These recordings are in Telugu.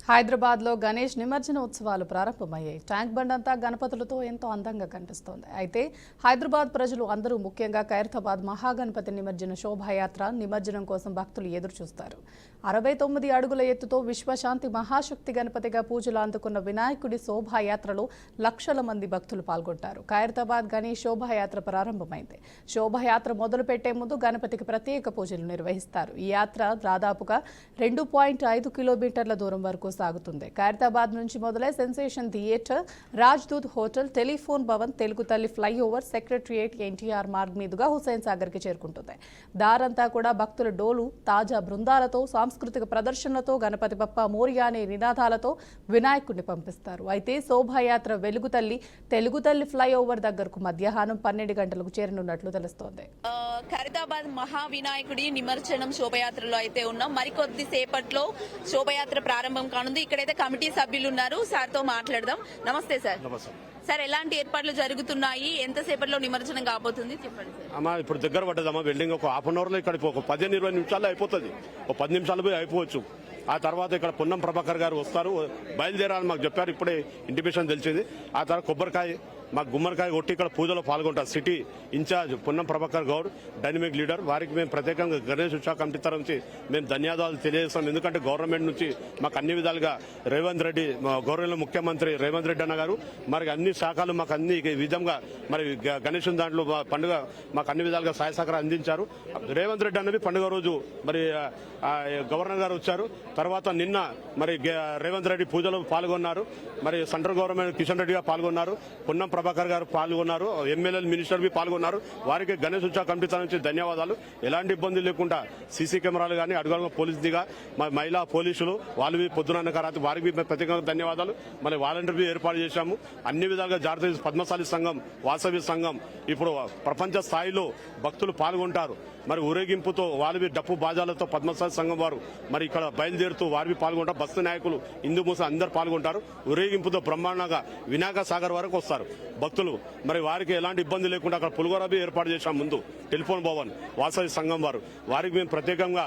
హైదరాబాద్లో గణేష్ నిమజ్జన ఉత్సవాలు ప్రారంభమయ్యాయి. ట్యాంక్ బండ్ అంతా గణపతులతో ఎంతో అందంగా కనిపిస్తోంది. అయితే హైదరాబాద్ ప్రజలు అందరూ ముఖ్యంగా ఖైరతాబాద్ మహాగణపతి నిమజ్జన శోభాయాత్ర నిమజ్జనం కోసం భక్తులు ఎదురు చూస్తారు. 69 అడుగుల ఎత్తుతో విశ్వశాంతి మహాశక్తి గణపతిగా పూజలు అందుకున్న వినాయకుడి శోభాయాత్రలో లక్షల మంది భక్తులు పాల్గొంటారు. ఖైరతాబాద్ గణేష్ శోభాయాత్ర ప్రారంభమైంది. శోభాయాత్ర మొదలుపెట్టే ముందు గణపతికి ప్రత్యేక పూజలు నిర్వహిస్తారు. ఈ యాత్ర దాదాపుగా 2.5 కిలోమీటర్ల దూరం వరకు సాగుతుంది. ఖైరతాబాద్ నుంచి మొదలై sensation theatre, Rajdoot hotel, telephone Bhavan, Telugu తల్లి ఫ్లైఓవర్, సెక్రటరియేట్, ఎన్టీఆర్ మార్గ్ మీదుగా హుస్సేన్ సాగర్ కి చేరుకుంటుంది. దారంతా కూడా భక్తుల డోలు, తాజా బృందాలతో, సాంస్కృతిక ప్రదర్శనలతో, గణపతి బప్ప మోరియా అనే నినాదాలతో వినాయకుడిని పంపిస్తారు. అయితే శోభాయాత్ర వెలుగు తల్లి, తెలుగు తల్లి ఫ్లైఓవర్ దగ్గరకు మధ్యాహ్నం 12 గంటలకు చేరనున్నట్లు తెలుస్తోంది. ఖైరతాబాద్ మహా వినాయకుడి నిమజ్జనం శోభయాత్రలో అయితే ఉన్నాం. మరికొద్ది సేపట్లో శోభయాత్ర ప్రారంభం కానుంది. ఇక్కడైతే కమిటీ సభ్యులు ఉన్నారు, సార్తో మాట్లాడదాం. నమస్తే సార్. సార్, ఎలాంటి ఏర్పాట్లు జరుగుతున్నాయి? ఎంతసేపట్లో నిమజ్జనం కాబోతుంది చెప్పండి సార్. అమ్మా, ఇప్పుడు దగ్గర పడ్డదమ్మా. వెల్డింగ్ ఒక హాఫ్ అన్ అవర్ లో ఇక్కడ ఒక 15-20 నిమిషాల్లో అయిపోతుంది. ఒక 10 నిమిషాలు పోయి అయిపోవచ్చు. ఆ తర్వాత ఇక్కడ పొన్నం ప్రభాకర్ గారు వస్తారు, బయలుదేరాలని మాకు చెప్పారు. ఇప్పుడే ఇంటిమేషన్ తెలిసింది. ఆ తర్వాత కొబ్బరికాయ, మాకు గుమ్మడికాయ కొట్టి ఇక్కడ పూజలో పాల్గొంటారు. City incharge Ponnam Prabhakar Goud, dynamic leader. వారికి మేము ప్రత్యేకంగా గణేష్ ఉత్సవ కమిటీ తరఫు నుంచి మేము ధన్యవాదాలు తెలియజేస్తాం. ఎందుకంటే గవర్నమెంట్ నుంచి మాకు అన్ని విధాలుగా రేవంత్ రెడ్డి, గౌరవ ముఖ్యమంత్రి రేవంత్ రెడ్డి అన్న గారు మరి అన్ని శాఖలు మాకు అన్ని విధంగా మరి గణేష్ దాంట్లో పండుగ మాకు అన్ని విధాలుగా సహాయ సహకారం అందించారు. రేవంత్ రెడ్డి అన్నది పండుగ రోజు మరి గవర్నర్ గారు వచ్చారు. తర్వాత నిన్న మరి రేవంత్ రెడ్డి పూజలో పాల్గొన్నారు. మరి సెంట్రల్ గవర్నమెంట్ కిషన్ రెడ్డి గారు పాల్గొన్నారు, పొన్నం ప్రభాకర్ గారు పాల్గొన్నారు, ఎమ్మెల్యేలు, మినిస్టర్ బి పాల్గొన్నారు. వారికి గణేష్ ఉత్సవ కమిటీ నుంచి ధన్యవాదాలు. ఎలాంటి ఇబ్బందులు లేకుండా సీసీ కెమెరాలు కానీ అడుగు పోలీస్ దిగా మహిళా పోలీసులు వాళ్ళు పొద్దున రాత్రి వారికి ప్రత్యేకంగా ధన్యవాదాలు. మరి వాలంటీర్ బి ఏర్పాటు చేశాము. అన్ని విధాలుగా జాతీయ పద్మశాలి సంఘం, వాసవి సంఘం ఇప్పుడు ప్రపంచ స్థాయిలో భక్తులు పాల్గొంటారు. మరి ఊరేగింపుతో వారివి డప్పు బాజాలతో పద్మశాలి సంఘం వారు మరి ఇక్కడ బయలుదేరుతూ వారివి పాల్గొంటారు. బస్తు నాయకులు, హిందూ ముస్లిం అందరు పాల్గొంటారు. ఊరేగింపుతో బ్రహ్మాండంగా వినాయక సాగర్ వరకు వస్తారు భక్తులు. మరి వారికి ఎలాంటి ఇబ్బంది లేకుండా అక్కడ పులిగోరబి ఏర్పాటు చేశాం. ముందు టెలిఫోన్ భవన్, వాసవి సంఘం వారు వారికి మేము ప్రత్యేకంగా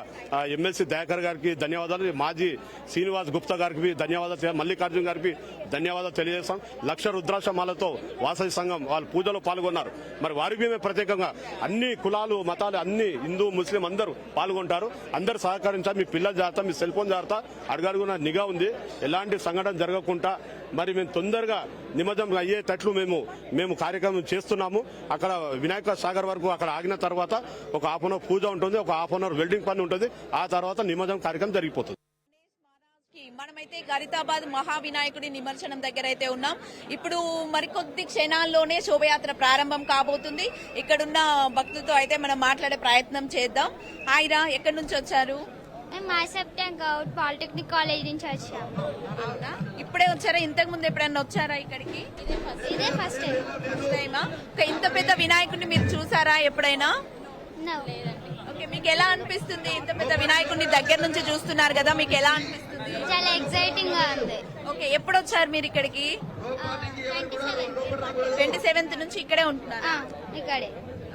ఎమ్మెల్సీ దయాకర్ గారికి ధన్యవాదాలు, మాజీ శ్రీనివాస్ గుప్తా గారికి ధన్యవాదాలు, మల్లికార్జున గారికి ధన్యవాదాలు తెలియజేస్తాం. లక్ష రుద్రాక్షమాలతో వాసవి సంఘం వాళ్ళు పూజలో పాల్గొన్నారు. మరి వారికి మేము ప్రత్యేకంగా అన్ని కులాలు, మతాలు, అన్ని హిందూ ముస్లిం అందరూ పాల్గొంటారు. అందరూ సహకరించారు. మీ పిల్లల జాగ్రత్త, మీ సెల్ ఫోన్ జాగ్రత్త, అడుగడుగున నిఘా ఉంది. ఎలాంటి సంఘటన జరగకుండా మరి మేము తొందరగా నిమజ్జనం అయ్యేటట్లు మేము కార్యక్రమం చేస్తున్నాము. అక్కడ వినాయక సాగర్ వరకు అక్కడ ఆగిన తర్వాత ఒక హాఫ్ అన్ అవర్ పూజ ఉంటుంది, ఒక హాఫ్ అన్ అవర్ వెల్డింగ్ పని ఉంటుంది. ఆ తర్వాత నిమజ్జనం కార్యక్రమం జరిగిపోతుంది. మనమైతే ఖైరతాబాద్ మహా వినాయకుడి నిమజ్జనం దగ్గర అయితే ఉన్నాం. ఇప్పుడు మరికొద్ది క్షణాల్లోనే శోభయాత్ర ప్రారంభం కాబోతుంది. ఇక్కడున్న భక్తులతో అయితే మనం మాట్లాడే ప్రయత్నం చేద్దాం. హాయ్రా, ఎక్కడి నుంచి వచ్చారు? పాలిటెక్నిక్ కాలేజ్ నుంచి వచ్చాము. అవునా, ఇప్పుడే వచ్చారా? ఇంతకు ముందు ఎప్పుడైనా వచ్చారా ఇక్కడికి? ఇదే ఫస్ట్ టైమా? ఇంత పెద్ద వినాయకుడిని మీరు చూసారా ఎప్పుడైనా? ఓకే, మీకు ఎలా అనిపిస్తుంది? ఇంత పెద్ద వినాయకుడిని దగ్గర నుంచి చూస్తున్నారు కదా, మీకు ఎలా అనిపిస్తుంది? చాలా ఎక్సైటింగ్ గా ఉంది. ఓకే, ఎప్పుడు వచ్చారు మీరు ఇక్కడికి? 27th నుంచి ఇక్కడే ఉంటున్నారా? ఇక్కడే.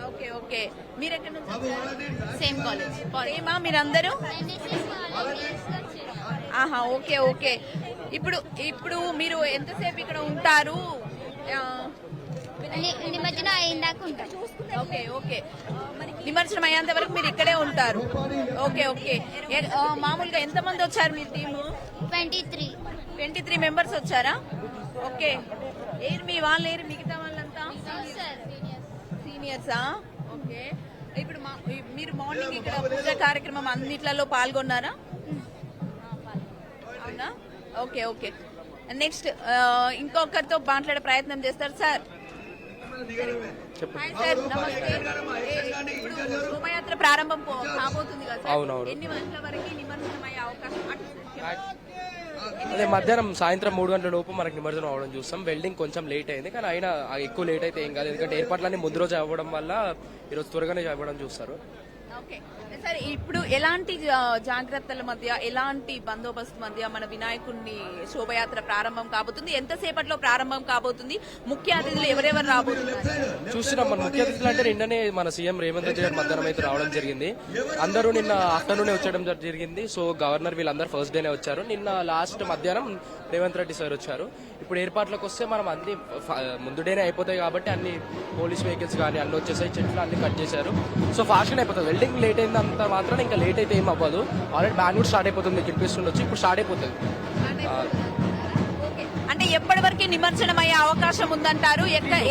ఓకే ఓకే, మీరు ఎక్కడి నుంచి వచ్చారు? Same college. సేమా మీరందరూ? ఆహా, ఓకే ఓకే. ఇప్పుడు మీరు ఎంతసేపు ఇక్కడ ఉంటారు? నిమజ్జనం అయ్యిందాక ఉంటాం. ఓకే ఓకే, నిమజ్జనం అయ్యేంత వరకు మీరు ఇక్కడే ఉంటారు. Okay okay. మామూలుగా ఎంతమంది వచ్చారు మీ టీము? 23 మెంబర్స్ వచ్చారా? ఓకే. మీ వాళ్ళు ఏరు? మిగతా వాళ్ళంతా సీనియర్సా? ఓకే. ఇప్పుడు మీరు మార్నింగ్ ఇక్కడ పూజా కార్యక్రమం అన్నిట్లలో పాల్గొన్నారా? అవునా, ఓకే ఓకే. నెక్స్ట్ ఇంకొకరితో మాట్లాడే ప్రయత్నం చేస్తారు. సార్, సార్ నమస్తే. ఇప్పుడు శోభయాత్ర ప్రారంభం కాబోతుంది కదా సార్, ఎన్ని గంటల వరకు నిమజ్జనం అయ్యే అవకాశం? అదే మధ్యాహ్నం సాయంత్రం 3 గంటల లోపు మనకి నిమజ్జనం అవ్వడం చూస్తాం. వెల్డింగ్ కొంచెం లేట్ అయింది, కానీ అయినా ఎక్కువ లేట్ అయితే ఏం కాదు. ఎందుకంటే ఏర్పాట్లన్నీ ముందు రోజు అవ్వడం వల్ల ఈరోజు త్వరగానే అవ్వడం చూస్తారు. ఓకే సరే, ఇప్పుడు ఎలాంటి జాగ్రత్తల మధ్య, ఎలాంటి బందోబస్తు మధ్య మన వినాయకుడిని శోభయాత్ర ప్రారంభం కాబోతుంది? ఎంతసేపట్లో ప్రారంభం కాబోతుంది? ముఖ్య అతిథులు ఎవరెవరు రాబోతున్నారు? చూస్తున్నాం మన ముఖ్య అతిథులు అంటే నిన్ననే మన సీఎం రేవంత్ రెడ్డి గారు మధ్యాహ్నం అయితే రావడం జరిగింది. అందరూ నిన్న ఆఫ్టర్నూనే వచ్చడం జరిగింది. సో గవర్నర్ వీళ్ళందరూ ఫస్ట్ డేనే వచ్చారు. నిన్న లాస్ట్ మధ్యాహ్నం రేవంత్ రెడ్డి సార్ వచ్చారు. ఇప్పుడు ఏర్పాట్లకు వస్తే మనం అన్ని ముందు డేనే అయిపోతాయి కాబట్టి అన్ని పోలీస్ వెహికల్స్ కానీ అన్ని వచ్చేసాయి, చెట్లు అన్ని కట్ చేశారు. సో ఫాస్ట్గా అయిపోతుంది. వెల్డింగ్ లేట్ అయిందంత మాత్రం ఇంకా లేట్ అయితే ఏం అవ్వదు. ఆల్రెడీ బ్యాండ్ కూడా స్టార్ట్ అయిపోతుంది, మీకు వినిపిస్తుండొచ్చు. ఇప్పుడు స్టార్ట్ అయిపోతుంది. అంటే ఎప్పటి వరకు నిమజ్జనం అయ్యే అవకాశం ఉందంటారు?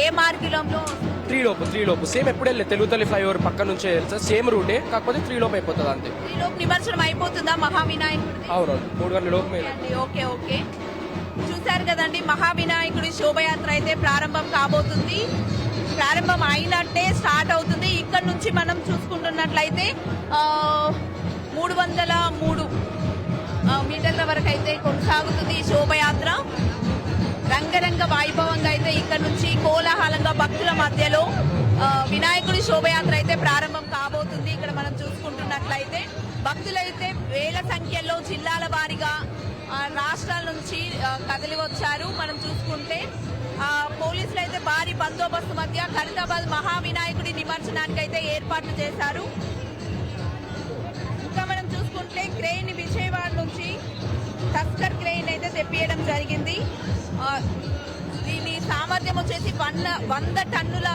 ఏ మార్గంలో? 3 లోపు సేమ్ ఎప్పుడు వెళ్ళే తెలుగు తల్లి ఫ్లైఓవర్ పక్క నుంచే వెళ్తారు, సేమ్ రూటే, కాకపోతే 3 లోపు అయిపోతుంది అంతే. 3 లోపు నిమజ్జనం అయిపోతుందా మహావినాయకుడు? అవునవును, 3 గంటల లోపు మీద. ఓకే ఓకే, చూసారు కదండి, మహావినాయకుడి శోభయాత్ర అయితే ప్రారంభం కాబోతుంది. ప్రారంభం అయినట్టే స్టార్ట్ అవుతుంది. ఇక్కడ నుంచి మనం చూసుకుంటున్నట్లయితే 303 మీటర్ల వరకు అయితే కొనసాగుతుంది ఈ శోభయాత్ర. రంగరంగ వైభవంగా అయితే ఇక్కడ నుంచి కోలాహలంగా భక్తుల మధ్యలో వినాయకుడి శోభయాత్ర అయితే ప్రారంభం కాబోతుంది. ఇక్కడ మనం చూసుకుంటున్నట్లయితే భక్తులైతే వేల సంఖ్యలో జిల్లాల వారీగా రాష్ట్రాల నుంచి కదిలి వచ్చారు. మనం చూసుకుంటే పోలీసులు అయితే భారీ బందోబస్తు మధ్య ఖైరతాబాద్ మహావినాయకుడి నిమజ్జనానికి అయితే ఏర్పాట్లు చేశారు. ఇంకా మనం చూసుకుంటే క్రెయిన్ విజయవాడ నుంచి టస్కర్ క్రెయిన్ అయితే తెప్పియడం జరిగింది. దీని సామర్థ్యం వచ్చేసి 100 టన్నుల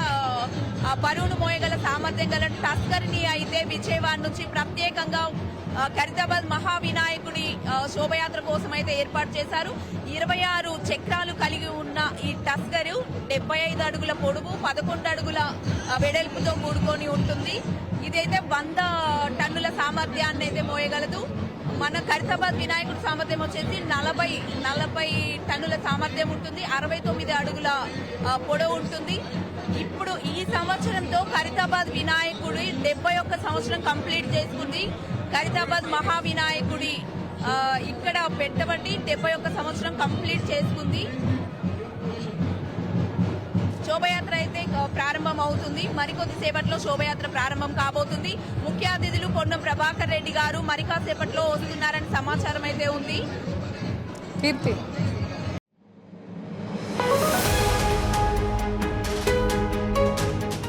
బరువును మోయగల సామర్థ్యం గల టస్కర్ ని అయితే విజయవాడ నుంచి ప్రత్యేకంగా ఖైరతాబాద్ మహావినాయకుడి శోభయాత్ర కోసం అయితే ఏర్పాటు చేశారు. 26 చక్రాలు కలిగి ఉన్న ఈ టస్కర్ 75 అడుగుల పొడవు, 11 అడుగుల వెడల్పుతో కూడుకొని ఉంటుంది. ఇదైతే 100 టన్నుల సామర్థ్యాన్ని అయితే మోయగలదు. మన ఖైరతాబాద్ వినాయకుడి సామర్థ్యం వచ్చేసి 40 టన్నుల సామర్థ్యం ఉంటుంది. 69 అడుగుల పొడవు ఉంటుంది. ఇప్పుడు ఈ సంవత్సరంతో ఖైరతాబాద్ వినాయకుడి 71 సంవత్సరం కంప్లీట్ చేసుకుంది. ఖైరతాబాద్ మహావినాయకుడి ఇక్కడ పెట్టబట్టి 71 సంవత్సరం కంప్లీట్ చేసుకుంది. శోభయాత్ర అయితే ప్రారంభం అవుతుంది. మరికొద్ది సేపట్లో శోభయాత్ర ప్రారంభం కాబోతుంది. ముఖ్య అతిథులు పొన్నం ప్రభాకర్ రెడ్డి గారు మరి కాసేపట్లో వస్తున్నారని సమాచారం అయితే ఉంది. కీర్తి